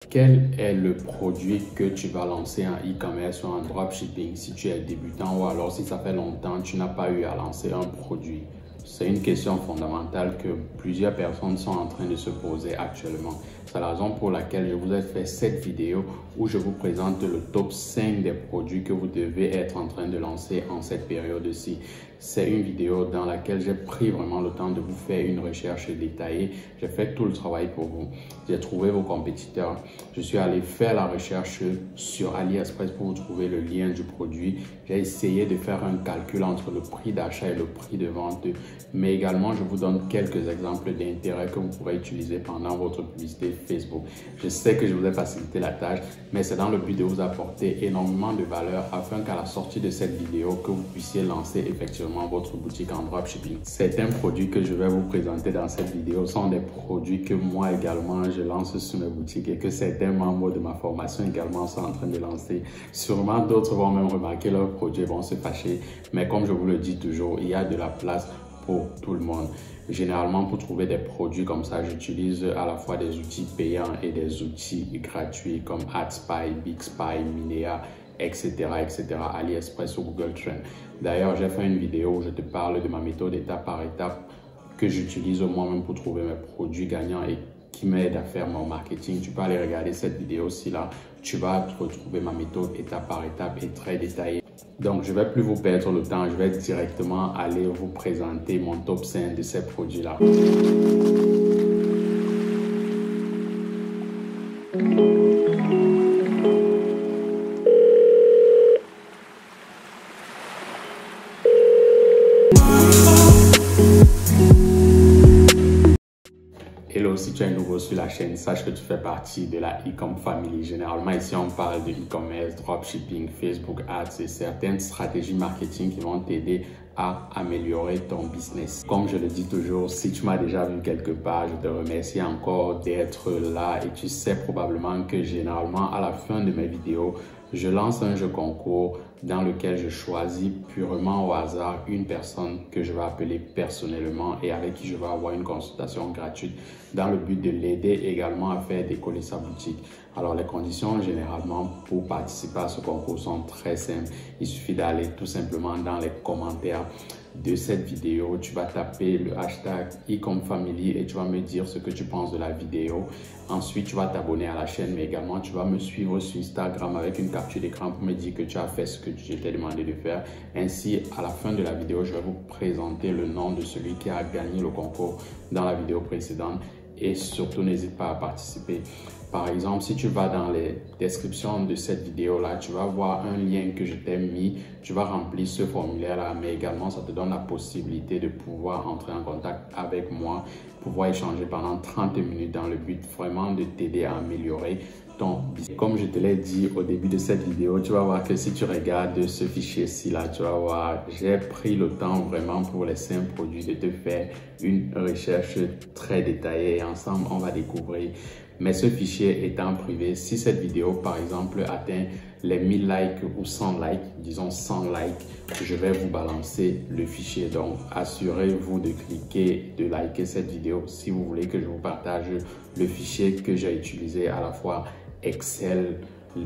Quel est le produit que tu vas lancer en e-commerce ou en dropshipping si tu es débutant ou alors si ça fait longtemps que tu n'as pas eu à lancer un produit? C'est une question fondamentale que plusieurs personnes sont en train de se poser actuellement. C'est la raison pour laquelle je vous ai fait cette vidéo où je vous présente le top 5 des produits que vous devez être en train de lancer en cette période-ci. C'est une vidéo dans laquelle j'ai pris vraiment le temps de vous faire une recherche détaillée. J'ai fait tout le travail pour vous. J'ai trouvé vos compétiteurs. Je suis allé faire la recherche sur AliExpress pour vous trouver le lien du produit. J'ai essayé de faire un calcul entre le prix d'achat et le prix de vente. Mais également, je vous donne quelques exemples d'intérêt que vous pourrez utiliser pendant votre publicité Facebook. Je sais que je vous ai facilité la tâche, mais c'est dans le but de vous apporter énormément de valeur afin qu'à la sortie de cette vidéo, que vous puissiez lancer effectivement votre boutique en dropshipping. Certains produits que je vais vous présenter dans cette vidéo sont des produits que moi également je lance sur mes boutiques et que certains membres de ma formation également sont en train de lancer. Sûrement d'autres vont même remarquer leurs produits, vont se fâcher, mais comme je vous le dis toujours, il y a de la place pour tout le monde. Généralement, pour trouver des produits comme ça, j'utilise à la fois des outils payants et des outils gratuits comme AdSpy, BigSpy, Minea, etc., AliExpress ou Google Trends. D'ailleurs, j'ai fait une vidéo où je te parle de ma méthode étape par étape que j'utilise moi-même pour trouver mes produits gagnants et qui m'aide à faire mon marketing. Tu peux aller regarder cette vidéo-ci là. Tu vas retrouver ma méthode étape par étape et très détaillée. Donc, je ne vais plus vous perdre le temps. Je vais directement aller vous présenter mon top 5 de ces produits-là. Hello, si tu es nouveau sur la chaîne, sache que tu fais partie de la e-com family. Généralement, ici, on parle de e-commerce, dropshipping, Facebook Ads et certaines stratégies marketing qui vont t'aider à améliorer ton business. Comme je le dis toujours, si tu m'as déjà vu quelque part, je te remercie encore d'être là et tu sais probablement que généralement, à la fin de mes vidéos, je lance un jeu concours dans lequel je choisis purement au hasard une personne que je vais appeler personnellement et avec qui je vais avoir une consultation gratuite dans le but de l'aider également à faire décoller sa boutique. Alors les conditions généralement pour participer à ce concours sont très simples. Il suffit d'aller tout simplement dans les commentaires de cette vidéo, tu vas taper le hashtag #ecomfamily et tu vas me dire ce que tu penses de la vidéo. Ensuite, tu vas t'abonner à la chaîne, mais également tu vas me suivre sur Instagram avec une capture d'écran pour me dire que tu as fait ce que je t'ai demandé de faire. Ainsi, à la fin de la vidéo, je vais vous présenter le nom de celui qui a gagné le concours dans la vidéo précédente. Et surtout, n'hésite pas à participer. Par exemple, si tu vas dans les descriptions de cette vidéo-là, tu vas voir un lien que je t'ai mis. Tu vas remplir ce formulaire-là, mais également, ça te donne la possibilité de pouvoir entrer en contact avec moi, pouvoir échanger pendant 30 minutes dans le but vraiment de t'aider à améliorer ton business. Comme je te l'ai dit au début de cette vidéo, tu vas voir que si tu regardes ce fichier-ci là, tu vas voir, j'ai pris le temps vraiment pour les 5 produits de te faire une recherche très détaillée et ensemble, on va découvrir. Mais ce fichier étant privé, si cette vidéo par exemple atteint les 1000 likes ou 100 likes, disons 100 likes, je vais vous balancer le fichier. Donc assurez-vous de cliquer, de liker cette vidéo si vous voulez que je vous partage le fichier que j'ai utilisé, à la fois Excel,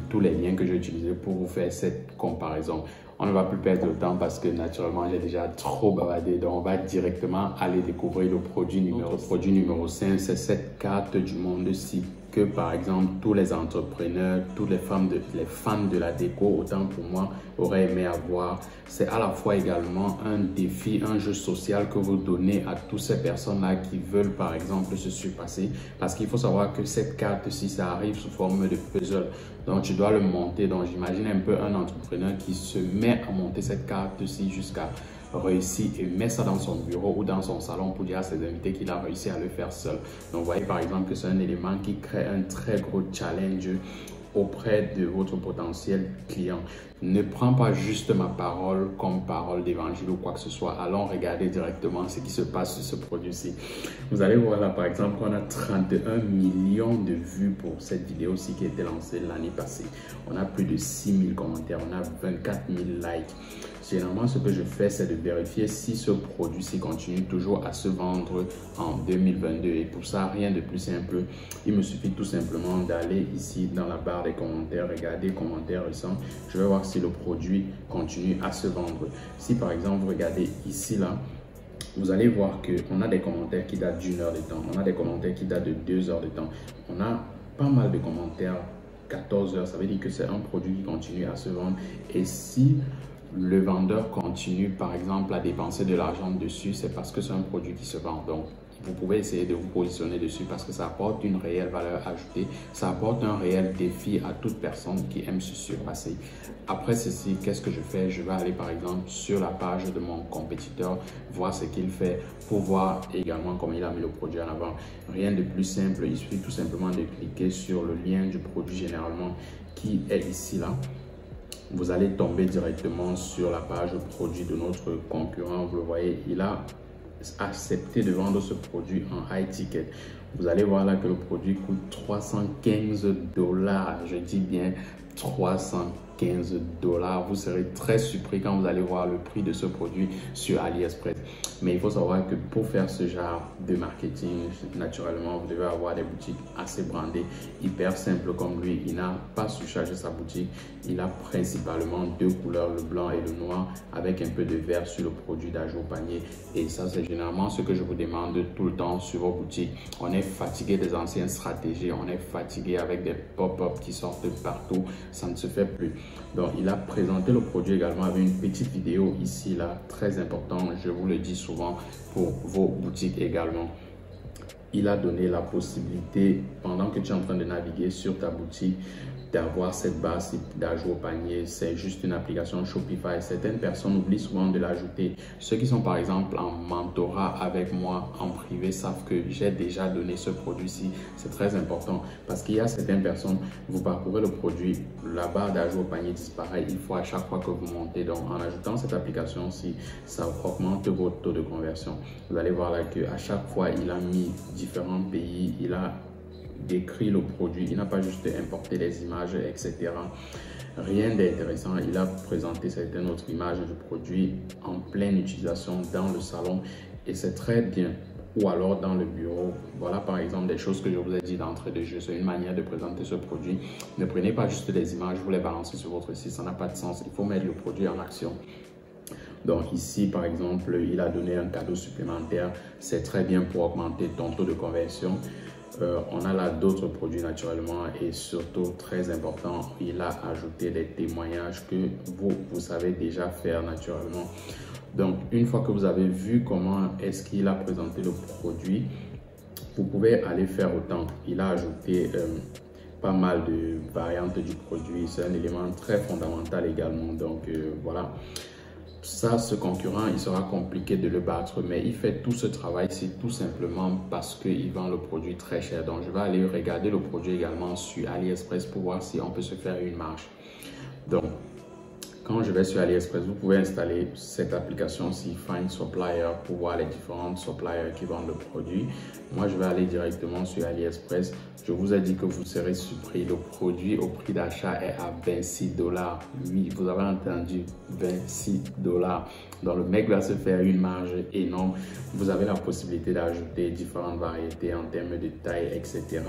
tous les liens que j'ai utilisés pour vous faire cette comparaison. On ne va plus perdre le temps parce que naturellement j'ai déjà trop bavardé, donc on va directement aller découvrir le produit numéro 5. Le produit numéro 5, c'est cette carte du monde-ci que par exemple tous les entrepreneurs, toutes les fans de la déco, autant pour moi, auraient aimé avoir. C'est à la fois également un défi, un jeu social que vous donnez à toutes ces personnes-là qui veulent par exemple se surpasser. Parce qu'il faut savoir que cette carte-ci, ça arrive sous forme de puzzle. Donc tu dois le monter. Donc j'imagine un peu un entrepreneur qui se met à monter cette carte-ci jusqu'à réussi et met ça dans son bureau ou dans son salon pour dire à ses invités qu'il a réussi à le faire seul. Donc vous voyez par exemple que c'est un élément qui crée un très gros challenge auprès de votre potentiel client. Il ne prends pas juste ma parole comme parole d'évangile ou quoi que ce soit. Allons regarder directement ce qui se passe sur ce produit-ci. Vous allez voir là, par exemple, qu'on a 31 millions de vues pour cette vidéo-ci qui a été lancée l'année passée. On a plus de 6000 commentaires, on a 24 000 likes. Généralement, ce que je fais, c'est de vérifier si ce produit-ci continue toujours à se vendre en 2022. Et pour ça, rien de plus simple. Il me suffit tout simplement d'aller ici dans la barre des commentaires, regarder les commentaires récents. Je vais voir si le produit continue à se vendre. Si par exemple, vous regardez ici, là, vous allez voir qu'on a des commentaires qui datent d'1 heure de temps. On a des commentaires qui datent de 2 heures de temps. On a pas mal de commentaires 14 heures. Ça veut dire que c'est un produit qui continue à se vendre. Et si le vendeur continue par exemple à dépenser de l'argent dessus, c'est parce que c'est un produit qui se vend. Donc, vous pouvez essayer de vous positionner dessus parce que ça apporte une réelle valeur ajoutée. Ça apporte un réel défi à toute personne qui aime se surpasser. Après ceci, qu'est-ce que je fais? Je vais aller par exemple sur la page de mon compétiteur, voir ce qu'il fait pour voir également comment il a mis le produit en avant. Rien de plus simple, il suffit tout simplement de cliquer sur le lien du produit généralement qui est ici là. Vous allez tomber directement sur la page produit de notre concurrent. Vous le voyez, il a accepté de vendre ce produit en high ticket. Vous allez voir là que le produit coûte 315 $. Je dis bien 315 $. Vous serez très surpris quand vous allez voir le prix de ce produit sur AliExpress. Mais il faut savoir que pour faire ce genre de marketing, naturellement, vous devez avoir des boutiques assez brandées, hyper simples comme lui. Il n'a pas surchargé sa boutique. Il a principalement 2 couleurs, le blanc et le noir, avec un peu de vert sur le produit d'ajout au panier. Et ça, c'est généralement ce que je vous demande tout le temps sur vos boutiques. On est fatigué des anciennes stratégies. On est fatigué avec des pop-up qui sortent de partout. Ça ne se fait plus. Donc, il a présenté le produit également avec une petite vidéo ici, là, très important. Je vous le dis souvent pour vos boutiques également. Il a donné la possibilité, pendant que tu es en train de naviguer sur ta boutique, d'avoir cette barre d'ajout au panier. C'est juste une application Shopify. Certaines personnes oublient souvent de l'ajouter. Ceux qui sont par exemple en mentorat avec moi en privé savent que j'ai déjà donné ce produit-ci. C'est très important parce qu'il y a certaines personnes, vous parcourez le produit, la barre d'ajout au panier disparaît. Il faut à chaque fois que vous montez. Donc en ajoutant cette application-ci, ça augmente votre taux de conversion. Vous allez voir là qu'à chaque fois, il a mis différents pays, il a décrit le produit, il n'a pas juste importé les images, etc. Rien d'intéressant, il a présenté certaines autres images du produit en pleine utilisation dans le salon et c'est très bien. Ou alors dans le bureau. Voilà par exemple des choses que je vous ai dit d'entrée de jeu. C'est une manière de présenter ce produit. Ne prenez pas juste des images, vous les balancez sur votre site, ça n'a pas de sens. Il faut mettre le produit en action. Donc ici, par exemple, il a donné un cadeau supplémentaire. C'est très bien pour augmenter ton taux de conversion. On a là d'autres produits naturellement et surtout très important, il a ajouté des témoignages que vous savez déjà faire naturellement. Donc une fois que vous avez vu comment est-ce qu'il a présenté le produit, vous pouvez aller faire autant. Il a ajouté pas mal de variantes du produit, c'est un élément très fondamental également. Donc voilà. Ça, ce concurrent, il sera compliqué de le battre, mais il fait tout ce travail-ci tout simplement parce qu'il vend le produit très cher. Donc, je vais aller regarder le produit également sur AliExpress pour voir si on peut se faire une marge. Donc, quand je vais sur AliExpress, vous pouvez installer cette application-ci, Find Supplier, pour voir les différents suppliers qui vendent le produit. Moi, je vais aller directement sur AliExpress. Je vous ai dit que vous serez surpris. Le produit au prix d'achat est à 26 $. Oui, vous avez entendu, 26 $. Donc, le mec va se faire une marge énorme. Vous avez la possibilité d'ajouter différentes variétés en termes de taille, etc.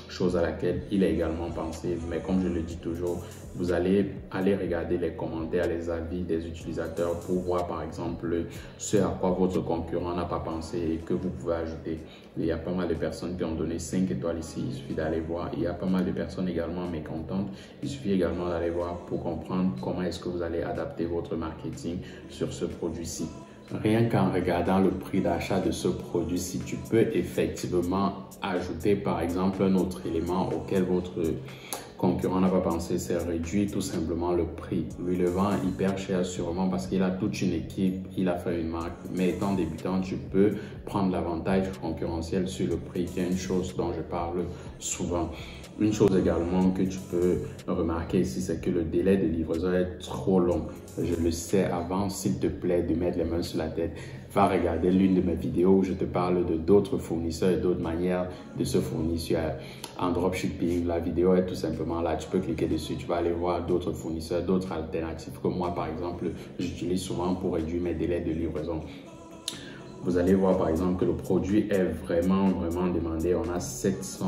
Chose à laquelle il a également pensé. Mais comme je le dis toujours, vous allez aller regarder les commentaires, les avis des utilisateurs pour voir par exemple ce à quoi votre concurrent n'a pas pensé et que vous pouvez ajouter. Il y a pas mal de personnes qui ont donné 5 étoiles ici, il suffit d'aller voir. Il y a pas mal de personnes également mécontentes. Il suffit également d'aller voir pour comprendre comment est-ce que vous allez adapter votre marketing sur ce produit-ci. Rien qu'en regardant le prix d'achat de ce produit-ci, tu peux effectivement ajouter par exemple un autre élément auquel votre concurrent n'a pas pensé, c'est réduire tout simplement le prix. Lui le vend hyper cher sûrement parce qu'il a toute une équipe, il a fait une marque. Mais étant débutant, tu peux prendre l'avantage concurrentiel sur le prix, qui est une chose dont je parle souvent. Une chose également que tu peux remarquer ici, c'est que le délai de livraison est trop long. Je le sais avant, s'il te plaît, de mettre les mains sur la tête. Va regarder l'une de mes vidéos où je te parle de d'autres fournisseurs et d'autres manières de se fournir en dropshipping. La vidéo est tout simplement là. Tu peux cliquer dessus, tu vas aller voir d'autres fournisseurs, d'autres alternatives que moi, par exemple, j'utilise souvent pour réduire mes délais de livraison. Vous allez voir par exemple que le produit est vraiment demandé. On a 700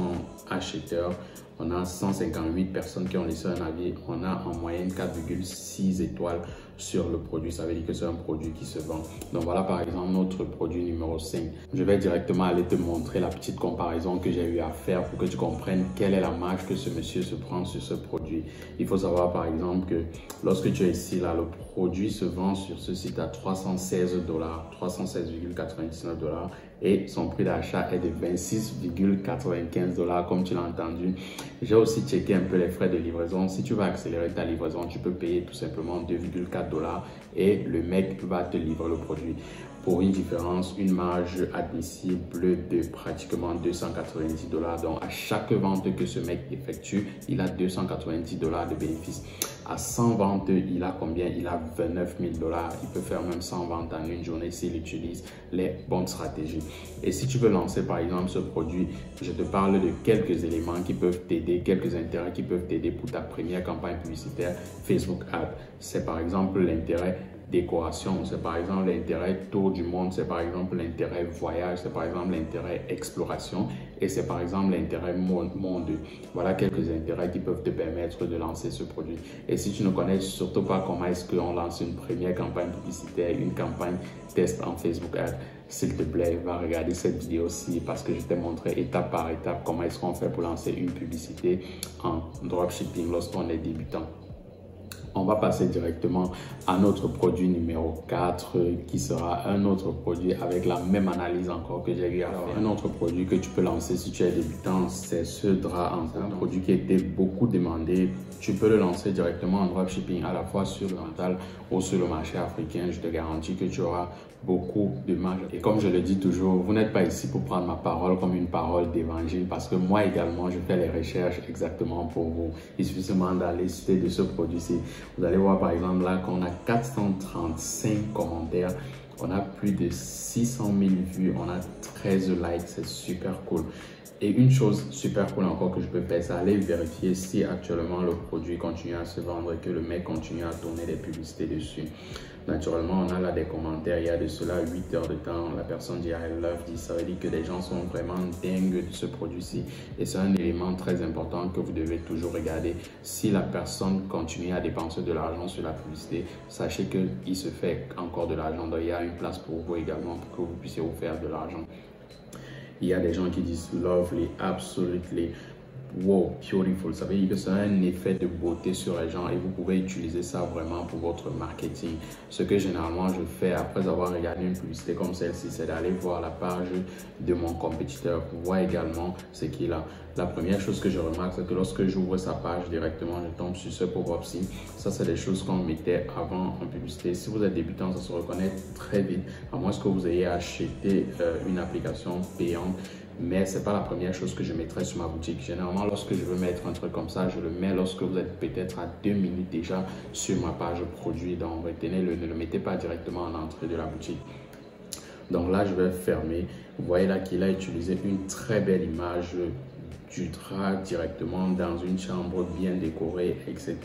acheteurs, on a 158 personnes qui ont laissé un avis, on a en moyenne 4,6 étoiles sur le produit. Ça veut dire que c'est un produit qui se vend. Donc voilà par exemple notre produit numéro 5. Je vais directement aller te montrer la petite comparaison que j'ai eu à faire pour que tu comprennes quelle est la marge que ce monsieur se prend sur ce produit. Il faut savoir par exemple que lorsque tu es ici, là, le produit se vend sur ce site à 316 $, 316,99 $ et son prix d'achat est de 26,95 $ comme tu l'as entendu. J'ai aussi checké un peu les frais de livraison. Si tu veux accélérer ta livraison, tu peux payer tout simplement 2,4 $ et le mec va te livrer le produit pour une différence, une marge admissible de pratiquement 290 $. Donc à chaque vente que ce mec effectue, il a 290 $ de bénéfice. À 100 ventes, il a combien? Il a 29 000 $. Il peut faire même 100 ventes en une journée s'il utilise les bonnes stratégies. Et si tu veux lancer par exemple ce produit, je te parle de quelques éléments qui peuvent t'aider, quelques intérêts qui peuvent t'aider pour ta première campagne publicitaire Facebook Ads. C'est par exemple l'intérêt décoration, c'est par exemple l'intérêt tour du monde, c'est par exemple l'intérêt voyage, c'est par exemple l'intérêt exploration et c'est par exemple l'intérêt monde. Voilà quelques intérêts qui peuvent te permettre de lancer ce produit. Et si tu ne connais surtout pas comment est-ce qu'on lance une première campagne publicitaire, une campagne test en Facebook Ads, s'il te plaît, va regarder cette vidéo-ci parce que je t'ai montré étape par étape comment est-ce qu'on fait pour lancer une publicité en dropshipping lorsqu'on est débutant. On va passer directement à notre produit numéro 4 qui sera un autre produit avec la même analyse encore que j'ai eu à faire. Un autre produit que tu peux lancer si tu es débutant, c'est ce drap en un produit qui était beaucoup demandé. Tu peux le lancer directement en dropshipping à la fois sur le mental ou sur le marché africain. Je te garantis que tu auras beaucoup de marge. Et comme je le dis toujours, vous n'êtes pas ici pour prendre ma parole comme une parole d'évangile parce que moi également, je fais les recherches exactement pour vous. Il suffit seulement d'aller citer de ce produit-ci. Vous allez voir par exemple là qu'on a 435 commentaires, on a plus de 600 000 vues, on a 13 likes, c'est super cool. Et une chose super cool encore que je peux faire, c'est aller vérifier si actuellement le produit continue à se vendre et que le mec continue à tourner des publicités dessus. Naturellement, on a là des commentaires, il y a de cela 8 heures de temps, la personne dit I love this, ça veut dire que les gens sont vraiment dingues de ce produit-ci. Et c'est un élément très important que vous devez toujours regarder. Si la personne continue à dépenser de l'argent sur la publicité, sachez qu'il se fait encore de l'argent. Donc il y a une place pour vous également pour que vous puissiez vous faire de l'argent. Il y a des gens qui disent lovely, absolutely, wow, beautiful. Ça veut dire que c'est un effet de beauté sur les gens et vous pouvez utiliser ça vraiment pour votre marketing. Ce que généralement je fais après avoir regardé une publicité comme celle-ci, c'est d'aller voir la page de mon compétiteur pour voir également ce qu'il a. La première chose que je remarque, c'est que lorsque j'ouvre sa page directement, je tombe sur ce pop-up-ci. Ça, c'est des choses qu'on mettait avant en publicité. Si vous êtes débutant, ça se reconnaît très vite, à moins que vous ayez acheté une application payante. Mais ce n'est pas la première chose que je mettrai sur ma boutique. Généralement, lorsque je veux mettre un truc comme ça, je le mets lorsque vous êtes peut-être à 2 minutes déjà sur ma page produit. Donc, retenez-le, ne le mettez pas directement en entrée de la boutique. Donc là, je vais fermer. Vous voyez là qu'il a utilisé une très belle image du drap directement dans une chambre bien décorée, etc.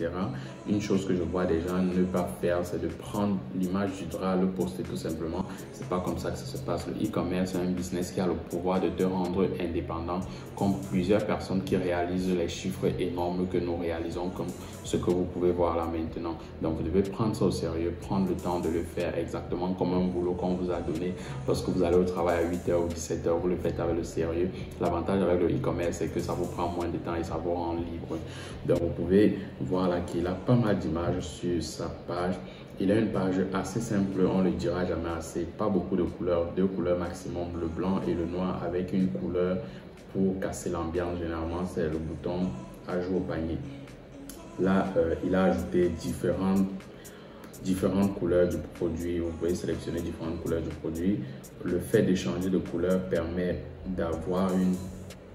Une chose que je vois des gens ne pas faire, c'est de prendre l'image du drap, le poster tout simplement. C'est pas comme ça que ça se passe. Le e-commerce, c'est un business qui a le pouvoir de te rendre indépendant, comme plusieurs personnes qui réalisent les chiffres énormes que nous réalisons, comme ce que vous pouvez voir là maintenant. Donc vous devez prendre ça au sérieux, prendre le temps de le faire exactement comme un boulot qu'on vous a donné. Lorsque vous allez au travail à 8h ou 17h, vous le faites avec le sérieux. L'avantage avec le e-commerce, c'est que ça vous prend moins de temps et ça vous rend libre. Donc vous pouvez voir là qu'il a pas mal d'images sur sa page. Il a une page assez simple, on ne le dira jamais assez, pas beaucoup de couleurs, 2 couleurs maximum, le blanc et le noir avec une couleur pour casser l'ambiance. Généralement c'est le bouton ajout au panier. Là il a ajouté différentes couleurs du produit. Vous pouvez sélectionner différentes couleurs du produit. Le fait de changer de couleur permet d'avoir une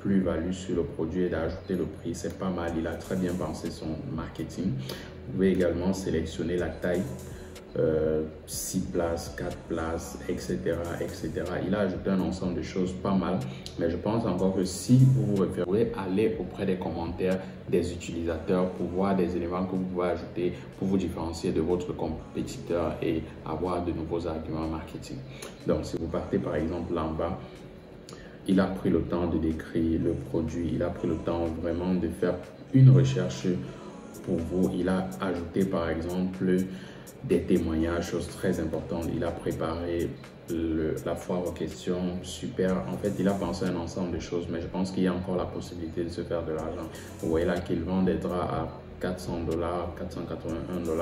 plus-value sur le produit et d'ajouter le prix. C'est pas mal, il a très bien pensé son marketing. Vous pouvez également sélectionner la taille, 6 places, 4 places, etc., etc. Il a ajouté un ensemble de choses pas mal, mais je pense encore que si vous vous référez, allez auprès des commentaires des utilisateurs pour voir des éléments que vous pouvez ajouter pour vous différencier de votre compétiteur et avoir de nouveaux arguments marketing. Donc, si vous partez par exemple là en bas, il a pris le temps de décrire le produit, il a pris le temps vraiment de faire une recherche pour vous. Il a ajouté par exemple des témoignages, chose très importante. Il a préparé la foire aux questions, super. En fait, il a pensé à un ensemble de choses, mais je pense qu'il y a encore la possibilité de se faire de l'argent. Vous voyez là qu'il vend des draps à 400 $, 481 $.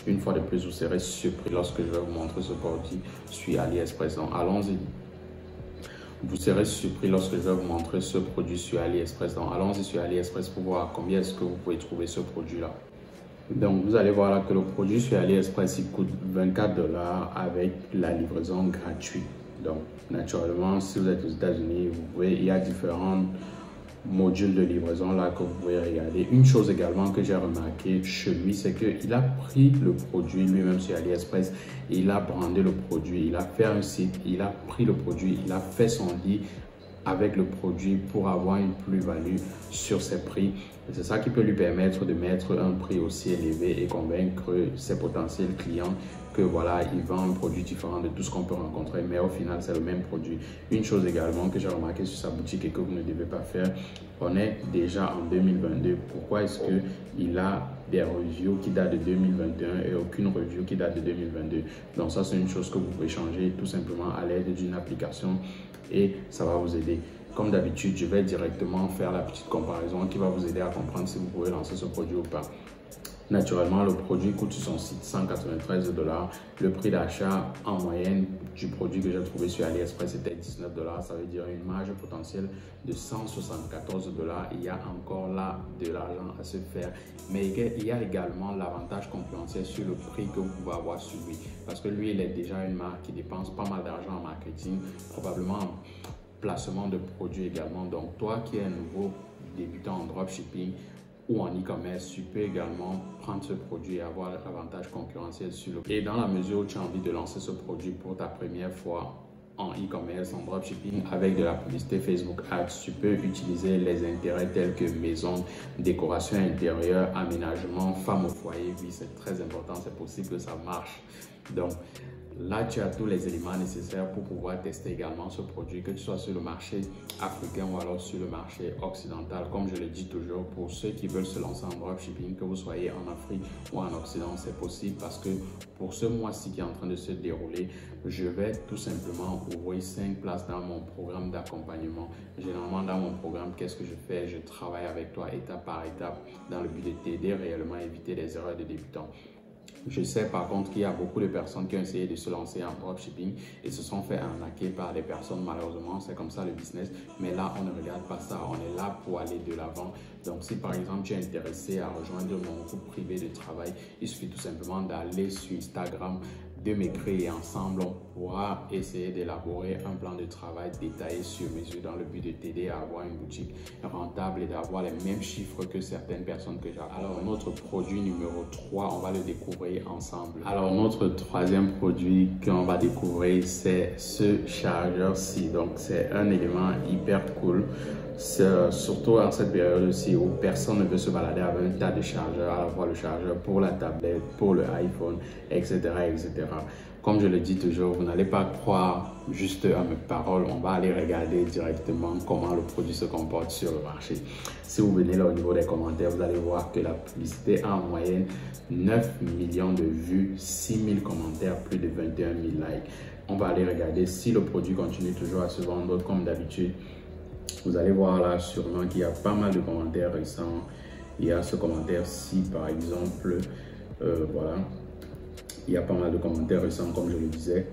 Une fois de plus, vous serez surpris lorsque je vais vous montrer ce produit sur AliExpress. Donc, allons-y. Vous serez surpris lorsque je vais vous montrer ce produit sur AliExpress. Donc, allons-y sur AliExpress pour voir combien est-ce que vous pouvez trouver ce produit-là. Donc, vous allez voir là que le produit sur AliExpress, il coûte 24 $ avec la livraison gratuite. Donc, naturellement, si vous êtes aux États-Unis, vous pouvez, il y a différents modules de livraison là que vous pouvez regarder. Une chose également que j'ai remarqué chez lui, c'est qu'il a pris le produit lui-même sur AliExpress, il a brandé le produit, il a fait un site, il a pris le produit, il a fait son lit avec le produit pour avoir une plus-value sur ses prix. C'est ça qui peut lui permettre de mettre un prix aussi élevé et convaincre ses potentiels clients que voilà, il vend un produit différent de tout ce qu'on peut rencontrer, mais au final, c'est le même produit. Une chose également que j'ai remarqué sur sa boutique et que vous ne devez pas faire, on est déjà en 2022. Pourquoi est-ce qu'il a des reviews qui datent de 2021 et aucune review qui date de 2022? Donc ça, c'est une chose que vous pouvez changer tout simplement à l'aide d'une application et ça va vous aider. Comme d'habitude, je vais directement faire la petite comparaison qui va vous aider à comprendre si vous pouvez lancer ce produit ou pas. Naturellement, le produit coûte sur son site 193 $. Le prix d'achat en moyenne du produit que j'ai trouvé sur AliExpress était 19 $. Ça veut dire une marge potentielle de 174 $. Il y a encore là de l'argent à se faire. Mais il y a également l'avantage concurrentiel sur le prix que vous pouvez avoir sur lui. Parce que lui, il est déjà une marque qui dépense pas mal d'argent en marketing, probablement en placement de produits également. Donc, toi qui es un nouveau débutant en dropshipping ou en e-commerce, tu peux également prendre ce produit et avoir l'avantage concurrentiel sur le prix. Et dans la mesure où tu as envie de lancer ce produit pour ta première fois en e-commerce, en dropshipping, avec de la publicité Facebook Ads, tu peux utiliser les intérêts tels que maison, décoration intérieure, aménagement, femme au foyer. Oui, c'est très important, c'est possible que ça marche. Donc, là, tu as tous les éléments nécessaires pour pouvoir tester également ce produit, que tu sois sur le marché africain ou alors sur le marché occidental. Comme je le dis toujours, pour ceux qui veulent se lancer en dropshipping, que vous soyez en Afrique ou en Occident, c'est possible parce que pour ce mois-ci qui est en train de se dérouler, je vais tout simplement ouvrir 5 places dans mon programme d'accompagnement. Généralement, dans mon programme, qu'est-ce que je fais? Je travaille avec toi étape par étape dans le but de t'aider réellement à éviter les erreurs de débutants. Je sais par contre qu'il y a beaucoup de personnes qui ont essayé de se lancer en dropshipping et se sont fait arnaquer par des personnes. Malheureusement, c'est comme ça le business. Mais là, on ne regarde pas ça. On est là pour aller de l'avant. Donc, si par exemple, tu es intéressé à rejoindre mon groupe privé de travail, il suffit tout simplement d'aller sur Instagram, de m'écrire et ensemble, on pourra essayer d'élaborer un plan de travail détaillé sur mesure dans le but de t'aider à avoir une boutique rentable et d'avoir les mêmes chiffres que certaines personnes que j'ai. Alors, notre produit numéro 3, on va le découvrir ensemble. Alors, notre troisième produit qu'on va découvrir, c'est ce chargeur-ci. Donc, c'est un élément hyper cool. Surtout en cette période aussi où personne ne veut se balader avec un tas de chargeurs, à la fois le chargeur pour la tablette, pour le iPhone, etc., etc. Comme je le dis toujours, vous n'allez pas croire juste à mes paroles, on va aller regarder directement comment le produit se comporte sur le marché. Si vous venez là au niveau des commentaires, vous allez voir que la publicité a en moyenne 9 millions de vues, 6 000 commentaires, plus de 21 000 likes. On va aller regarder si le produit continue toujours à se vendre comme d'habitude. Vous allez voir là sûrement qu'il y a pas mal de commentaires récents. Il y a ce commentaire-ci par exemple, voilà. Il y a pas mal de commentaires récents comme je le disais.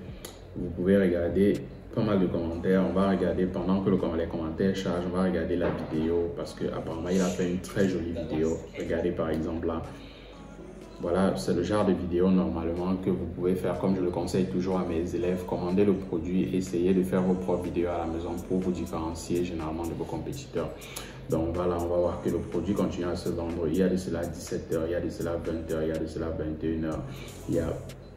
Vous pouvez regarder pas mal de commentaires. On va regarder pendant que les commentaires chargent, on va regarder la vidéo parce qu'apparemment il a fait une très jolie vidéo. Regardez par exemple là. Voilà, c'est le genre de vidéo normalement que vous pouvez faire, comme je le conseille toujours à mes élèves, commander le produit, essayez de faire vos propres vidéos à la maison pour vous différencier généralement de vos compétiteurs. Donc voilà, on va voir que le produit continue à se vendre. Il y a de cela 17h, il y a de cela 20h, il y a de cela 21h. Il y a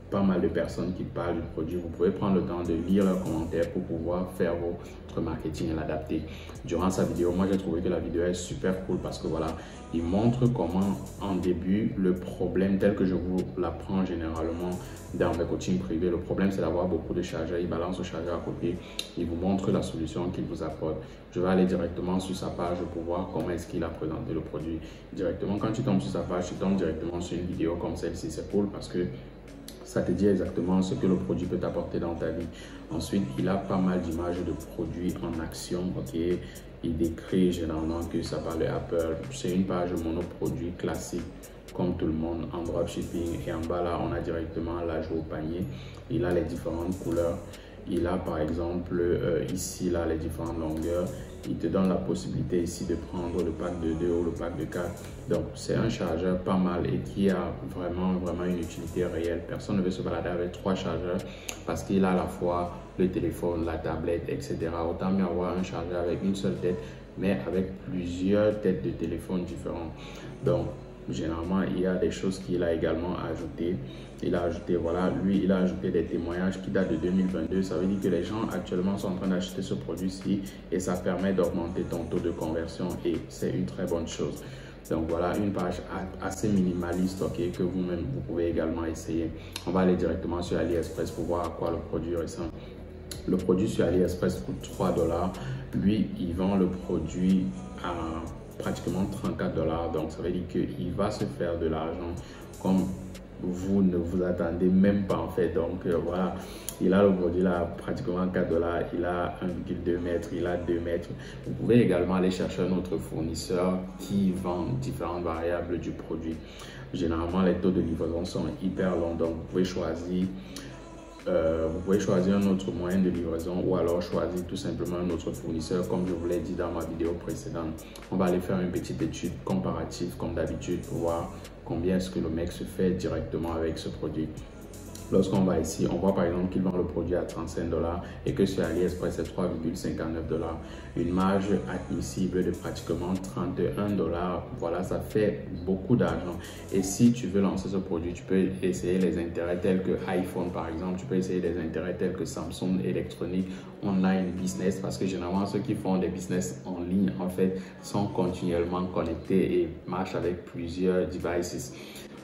pas mal de personnes qui parlent du produit. Vous pouvez prendre le temps de lire leurs commentaires pour pouvoir faire votre marketing et l'adapter. Durant sa vidéo, moi j'ai trouvé que la vidéo est super cool parce que voilà, il montre comment en début, le problème tel que je vous l'apprends généralement dans mes coachings privés, le problème c'est d'avoir beaucoup de chargeurs. Il balance le chargeur à côté, il vous montre la solution qu'il vous apporte. Je vais aller directement sur sa page pour voir comment est-ce qu'il a présenté le produit directement. Quand tu tombes sur sa page, tu tombes directement sur une vidéo comme celle-ci. C'est cool parce que ça te dit exactement ce que le produit peut t'apporter dans ta vie. Ensuite, il a pas mal d'images de produits en action. Ok, il décrit généralement que ça parle d'Apple. C'est une page monoproduit classique comme tout le monde en dropshipping. Et en bas là, on a directement l'ajout au panier. Il a les différentes couleurs. Il a par exemple ici là les différentes longueurs. Il te donne la possibilité ici de prendre le pack de 2 ou le pack de 4. Donc c'est un chargeur pas mal et qui a vraiment une utilité réelle. Personne ne veut se balader avec 3 chargeurs parce qu'il a à la fois le téléphone, la tablette, etc. Autant mieux avoir un chargeur avec une seule tête, mais avec plusieurs têtes de téléphone différentes. Donc généralement, il y a des choses qu'il a également ajoutées. Il a ajouté, voilà, lui, il a ajouté des témoignages qui datent de 2022. Ça veut dire que les gens actuellement sont en train d'acheter ce produit-ci et ça permet d'augmenter ton taux de conversion et c'est une très bonne chose. Donc voilà, une page assez minimaliste, ok, que vous-même, vous pouvez également essayer. On va aller directement sur AliExpress pour voir à quoi le produit ressemble. Le produit sur AliExpress coûte 3 $. Lui, il vend le produit à pratiquement 34 $. Donc, ça veut dire qu'il va se faire de l'argent comme vous ne vous attendez même pas en fait. Donc, voilà, il a le produit là pratiquement 4 $. Il a 1,2 mètres, il a 2 mètres. Vous pouvez également aller chercher un autre fournisseur qui vend différentes variables du produit. Généralement, les taux de livraison sont hyper longs. Donc, vous pouvez choisir un autre moyen de livraison ou alors choisir tout simplement un autre fournisseur comme je vous l'ai dit dans ma vidéo précédente. On va aller faire une petite étude comparative comme d'habitude pour voir combien est-ce que le mec se fait directement avec ce produit. Lorsqu'on va ici, on voit par exemple qu'il vend le produit à 35 $ et que sur AliExpress c'est 3,59 $. Une marge admissible de pratiquement 31 $. Voilà, ça fait beaucoup d'argent. Et si tu veux lancer ce produit, tu peux essayer les intérêts tels que iPhone par exemple. Tu peux essayer des intérêts tels que Samsung Electronics Online Business parce que généralement ceux qui font des business en ligne en fait sont continuellement connectés et marchent avec plusieurs devices.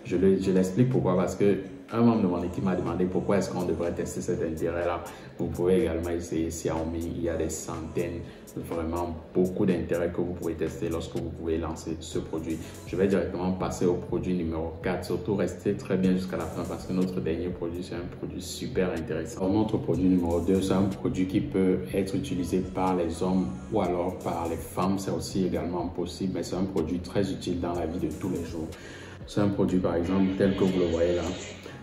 Je l'explique pourquoi parce que un membre de mon équipe m'a demandé pourquoi est-ce qu'on devrait tester cet intérêt-là. Vous pouvez également essayer Xiaomi. Il y a des centaines, vraiment beaucoup d'intérêts que vous pouvez tester lorsque vous pouvez lancer ce produit. Je vais directement passer au produit numéro 4. Surtout, restez très bien jusqu'à la fin parce que notre dernier produit, c'est un produit super intéressant. Alors, notre produit numéro 2, c'est un produit qui peut être utilisé par les hommes ou alors par les femmes. C'est aussi également possible, mais c'est un produit très utile dans la vie de tous les jours. C'est un produit, par exemple, tel que vous le voyez là.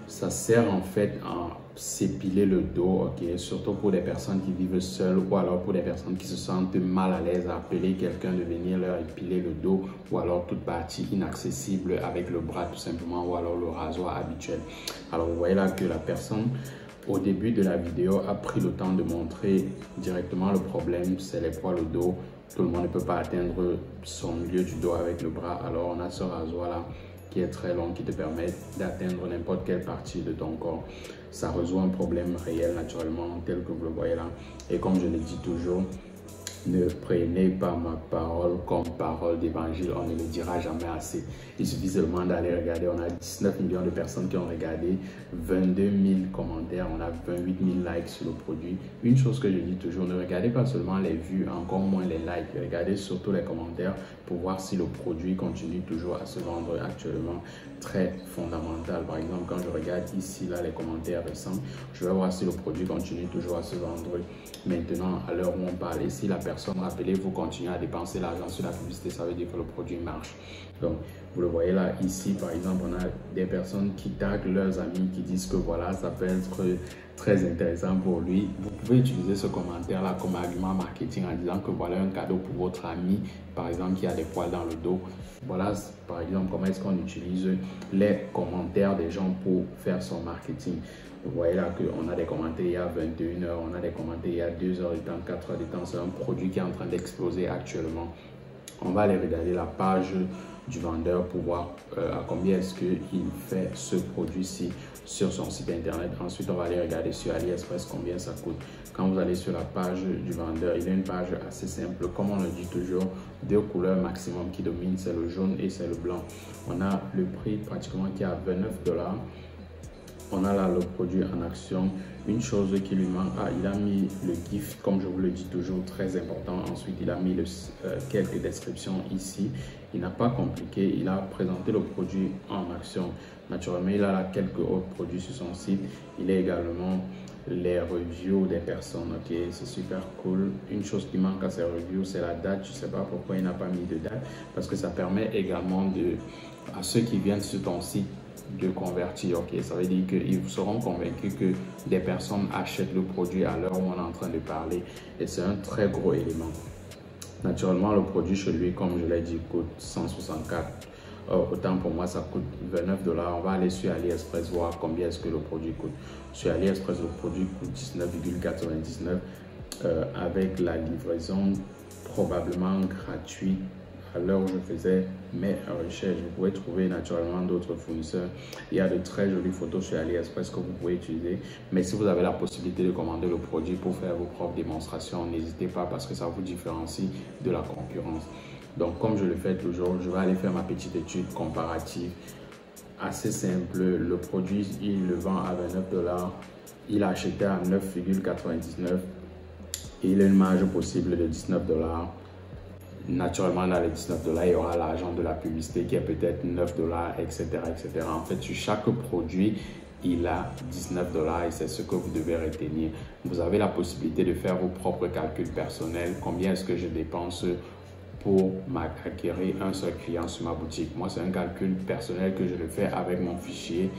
Ça sert en fait à s'épiler le dos, ok, surtout pour des personnes qui vivent seules ou alors pour des personnes qui se sentent mal à l'aise à appeler quelqu'un de venir leur épiler le dos ou alors toute partie inaccessible avec le bras tout simplement ou alors le rasoir habituel. Alors vous voyez là que la personne au début de la vidéo a pris le temps de montrer directement le problème, c'est les poils au dos. Tout le monde ne peut pas atteindre son milieu du dos avec le bras, alors on a ce rasoir là qui est très long, qui te permet d'atteindre n'importe quelle partie de ton corps. Ça résout un problème réel naturellement, tel que vous le voyez là. Et comme je le dis toujours, ne prenez pas ma parole comme parole d'évangile, on ne le dira jamais assez. Il suffit seulement d'aller regarder, on a 19 millions de personnes qui ont regardé, 22 000 commentaires, on a 28 000 likes sur le produit. Une chose que je dis toujours, ne regardez pas seulement les vues, encore moins les likes, regardez surtout les commentaires pour voir si le produit continue toujours à se vendre actuellement. Très fondamental. Par exemple, quand je regarde ici, là, les commentaires récents, je vais voir si le produit continue toujours à se vendre maintenant à l'heure où on parle. Et si la personne, rappelez-vous, continue à dépenser l'argent sur la publicité, ça veut dire que le produit marche. Donc, vous le voyez là, ici, par exemple, on a des personnes qui taguent leurs amis, qui disent que voilà, ça peut être très intéressant pour lui. Vous pouvez utiliser ce commentaire-là comme argument marketing en disant que voilà un cadeau pour votre ami, par exemple, qui a des poils dans le dos. Voilà, par exemple, comment est-ce qu'on utilise les commentaires des gens pour faire son marketing. Vous voyez là qu'on a des commentaires il y a 21 heures, on a des commentaires il y a 2 heures de temps, 4 heures de temps. C'est un produit qui est en train d'exploser actuellement. On va aller regarder la page du vendeur pour voir à combien est-ce qu'il fait ce produit-ci sur son site internet. Ensuite, on va aller regarder sur AliExpress combien ça coûte. Quand vous allez sur la page du vendeur, il y a une page assez simple. Comme on le dit toujours, 2 couleurs maximum qui dominent, c'est le jaune et c'est le blanc. On a le prix pratiquement qui est à 29 $. On a là le produit en action. Une chose qui lui manque, il a mis le gift, comme je vous le dis toujours, très important. Ensuite, il a mis quelques descriptions ici. Il n'a pas compliqué, il a présenté le produit en action. Naturellement, il a là quelques autres produits sur son site. Il a également les reviews des personnes. Ok, c'est super cool. Une chose qui manque à ces reviews, c'est la date. Je ne sais pas pourquoi il n'a pas mis de date, parce que ça permet également à ceux qui viennent sur ton site de convertir. Ok, ça veut dire qu'ils seront convaincus que des personnes achètent le produit à l'heure où on est en train de parler, et c'est un très gros élément. Naturellement, le produit chez lui, comme je l'ai dit, coûte 164. Autant pour moi, ça coûte 29 $. On va aller sur AliExpress voir combien est-ce que le produit coûte. Sur AliExpress, le produit coûte 19,99 avec la livraison probablement gratuite. À l'heure où je faisais mes recherches, vous pouvez trouver naturellement d'autres fournisseurs. Il y a de très jolies photos sur AliExpress que vous pouvez utiliser. Mais si vous avez la possibilité de commander le produit pour faire vos propres démonstrations, n'hésitez pas, parce que ça vous différencie de la concurrence. Donc, comme je le fais toujours, je vais aller faire ma petite étude comparative. Assez simple, le produit, il le vend à 29 $. Il a acheté à 9,99 et il a une marge possible de 19 $. Naturellement, dans les 19 $, il y aura l'argent de la publicité qui est peut-être 9 $, etc., etc. En fait, sur chaque produit, il a 19 $ et c'est ce que vous devez retenir. Vous avez la possibilité de faire vos propres calculs personnels. Combien est-ce que je dépense pour m'acquérir un seul client sur ma boutique? Moi, c'est un calcul personnel que je le fais avec mon fichier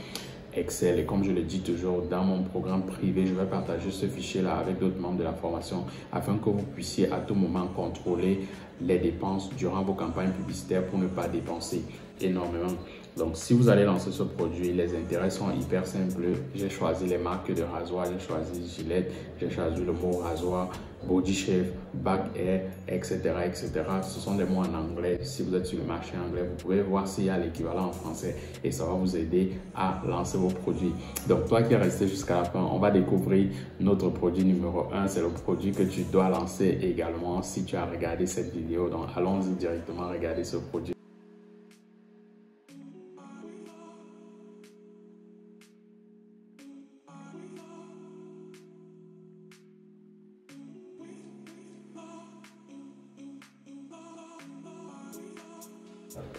Excel. Et comme je le dis toujours, dans mon programme privé, je vais partager ce fichier-là avec d'autres membres de la formation afin que vous puissiez à tout moment contrôler les dépenses durant vos campagnes publicitaires pour ne pas dépenser énormément. Donc, si vous allez lancer ce produit, les intérêts sont hyper simples. J'ai choisi les marques de rasoir, j'ai choisi Gillette, j'ai choisi le mot rasoir, Body Shave, Back Air, etc., etc. Ce sont des mots en anglais. Si vous êtes sur le marché anglais, vous pouvez voir s'il y a l'équivalent en français et ça va vous aider à lancer vos produits. Donc, toi qui es resté jusqu'à la fin, on va découvrir notre produit numéro 1. C'est le produit que tu dois lancer également si tu as regardé cette vidéo. Donc, allons-y directement regarder ce produit.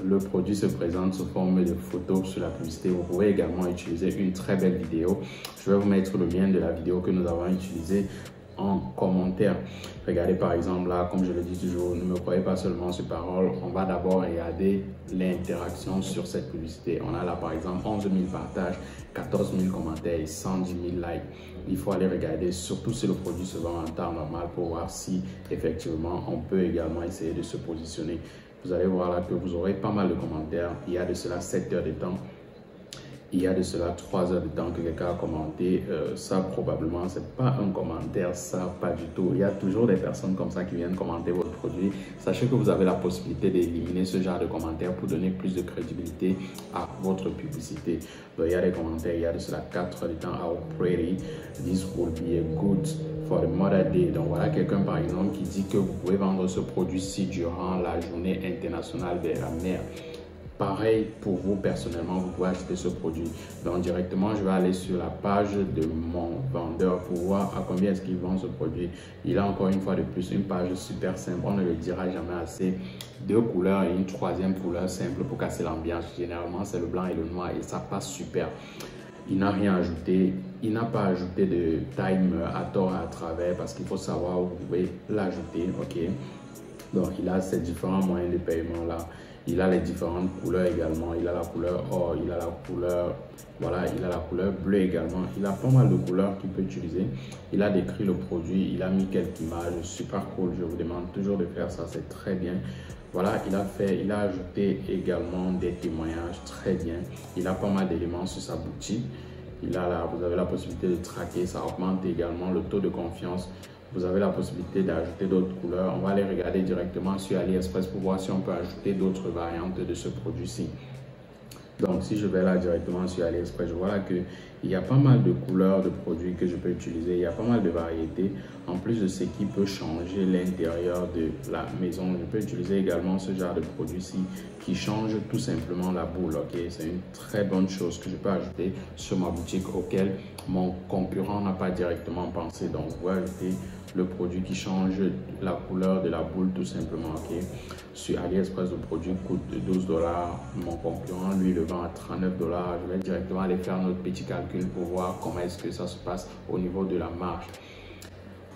Le produit se présente sous forme de photos sur la publicité. Vous pouvez également utiliser une très belle vidéo. Je vais vous mettre le lien de la vidéo que nous avons utilisée en commentaire. Regardez par exemple là, comme je le dis toujours, ne me croyez pas seulement sur parole. On va d'abord regarder l'interaction sur cette publicité. On a là par exemple 11 000 partages, 14 000 commentaires et 110 000 likes. Il faut aller regarder, surtout si le produit se vend en temps normal, pour voir si effectivement on peut également essayer de se positionner. Vous allez voir là que vous aurez pas mal de commentaires. Il y a de cela 7 heures de temps. Il y a de cela 3 heures de temps que quelqu'un a commenté. Ça, probablement, c'est pas un commentaire, ça, pas du tout. Il y a toujours des personnes comme ça qui viennent commenter votre produit. Sachez que vous avez la possibilité d'éliminer ce genre de commentaires pour donner plus de crédibilité à votre publicité. Donc, il y a des commentaires, il y a de cela 4 heures de temps. How pretty, this would be a good for the Mother Day. Donc, voilà quelqu'un, par exemple, qui dit que vous pouvez vendre ce produit-ci durant la journée internationale de la mère. Pareil pour vous personnellement, vous pouvez acheter ce produit. Donc directement, je vais aller sur la page de mon vendeur pour voir à combien est-ce qu'il vend ce produit. Il a encore une fois de plus une page super simple, on ne le dira jamais assez. 2 couleurs et une 3e couleur simple pour casser l'ambiance. Généralement, c'est le blanc et le noir et ça passe super. Il n'a rien ajouté, il n'a pas ajouté de time à tort à travers parce qu'il faut savoir où vous pouvez l'ajouter. Ok, donc il a ces différents moyens de paiement là. Il a les différentes couleurs également. Il a la couleur or, il a la couleur, voilà, il a la couleur bleue également. Il a pas mal de couleurs qu'il peut utiliser. Il a décrit le produit, il a mis quelques images, super cool. Je vous demande toujours de faire ça, c'est très bien. Voilà, il a ajouté également des témoignages, très bien. Il a pas mal d'éléments sur sa boutique. Vous avez la possibilité de traquer, ça augmente également le taux de confiance. Vous avez la possibilité d'ajouter d'autres couleurs. On va aller regarder directement sur AliExpress pour voir si on peut ajouter d'autres variantes de ce produit-ci. Donc, si je vais là directement sur AliExpress, je vois là qu'il y a pas mal de couleurs de produits que je peux utiliser. Il y a pas mal de variétés. En plus de ce qui peut changer l'intérieur de la maison, je peux utiliser également ce genre de produit-ci qui change tout simplement la boule. Okay? C'est une très bonne chose que je peux ajouter sur ma boutique auquel mon concurrent n'a pas directement pensé. Donc, vous pouvez ajouter le produit qui change la couleur de la boule tout simplement. Okay? Sur AliExpress, le produit coûte 12 $. Mon concurrent, lui, le vend à 39 $. Je vais directement aller faire notre petit calcul pour voir comment est-ce que ça se passe au niveau de la marge.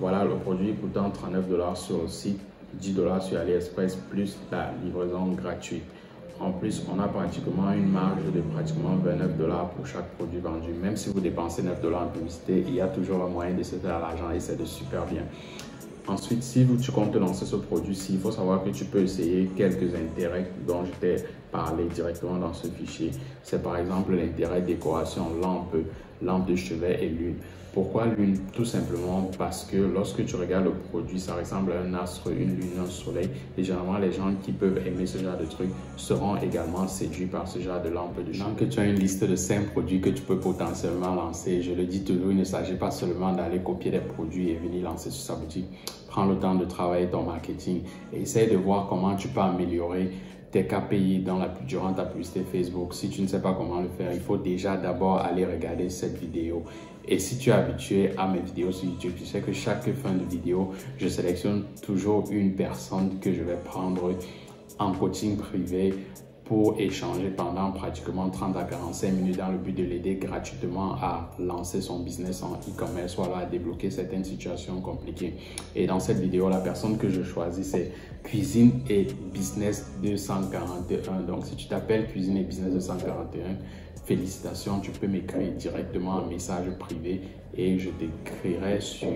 Voilà, le produit coûtant 39 $ sur le site, 10 $ sur AliExpress, plus la livraison gratuite. En plus, on a pratiquement une marge de pratiquement 29 $ pour chaque produit vendu. Même si vous dépensez 9 $ en publicité, il y a toujours un moyen de se faire l'argent et c'est de super bien. Ensuite, si tu comptes lancer ce produit-ci, il faut savoir que tu peux essayer quelques intérêts dont je t'ai parlé directement dans ce fichier. C'est par exemple l'intérêt décoration, lampe de chevet et lune. Pourquoi lune? Tout simplement parce que lorsque tu regardes le produit, ça ressemble à un astre, une lune, un soleil. Et généralement, les gens qui peuvent aimer ce genre de truc seront également séduits par ce genre de lampe de chevet. Donc, tu as une liste de 5 produits que tu peux potentiellement lancer. Je le dis toujours, il ne s'agit pas seulement d'aller copier des produits et venir lancer sur sa boutique. Prends le temps de travailler ton marketing et essaye de voir comment tu peux améliorer tes KPI durant ta publicité Facebook. Si tu ne sais pas comment le faire, il faut déjà d'abord aller regarder cette vidéo. Et si tu es habitué à mes vidéos sur YouTube, tu sais que chaque fin de vidéo, je sélectionne toujours une personne que je vais prendre en coaching privé pour échanger pendant pratiquement 30 à 45 minutes dans le but de l'aider gratuitement à lancer son business en e-commerce ou alors à débloquer certaines situations compliquées. Et dans cette vidéo, la personne que je choisis, c'est Cuisine et Business 241. Donc, si tu t'appelles Cuisine et Business 241, félicitations, tu peux m'écrire directement un message privé et je t'écrirai sur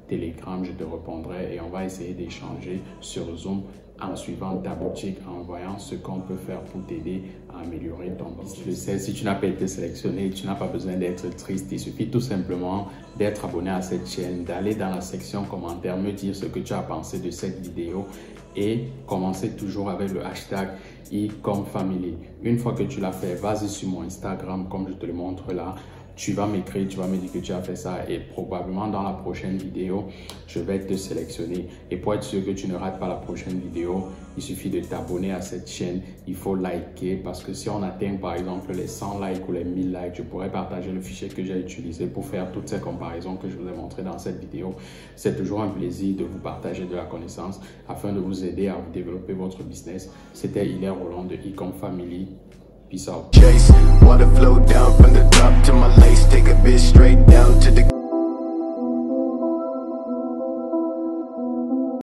Telegram, je te répondrai et on va essayer d'échanger sur Zoom en suivant ta boutique, en voyant ce qu'on peut faire pour t'aider à améliorer ton business. Je sais, si tu n'as pas été sélectionné, tu n'as pas besoin d'être triste. Il suffit tout simplement d'être abonné à cette chaîne, d'aller dans la section commentaires, me dire ce que tu as pensé de cette vidéo et commencer toujours avec le hashtag #ecomfamily. Une fois que tu l'as fait, vas-y sur mon Instagram comme je te le montre là. Tu vas m'écrire, tu vas me dire que tu as fait ça et probablement dans la prochaine vidéo, je vais te sélectionner. Et pour être sûr que tu ne rates pas la prochaine vidéo, il suffit de t'abonner à cette chaîne. Il faut liker parce que si on atteint par exemple les 100 likes ou les 1000 likes, je pourrais partager le fichier que j'ai utilisé pour faire toutes ces comparaisons que je vous ai montrées dans cette vidéo. C'est toujours un plaisir de vous partager de la connaissance afin de vous aider à vous développer votre business. C'était Hilaire Roland de ecomfamily. Peace out. Chase, water flow down from the top to my lace, take a bitch straight down to the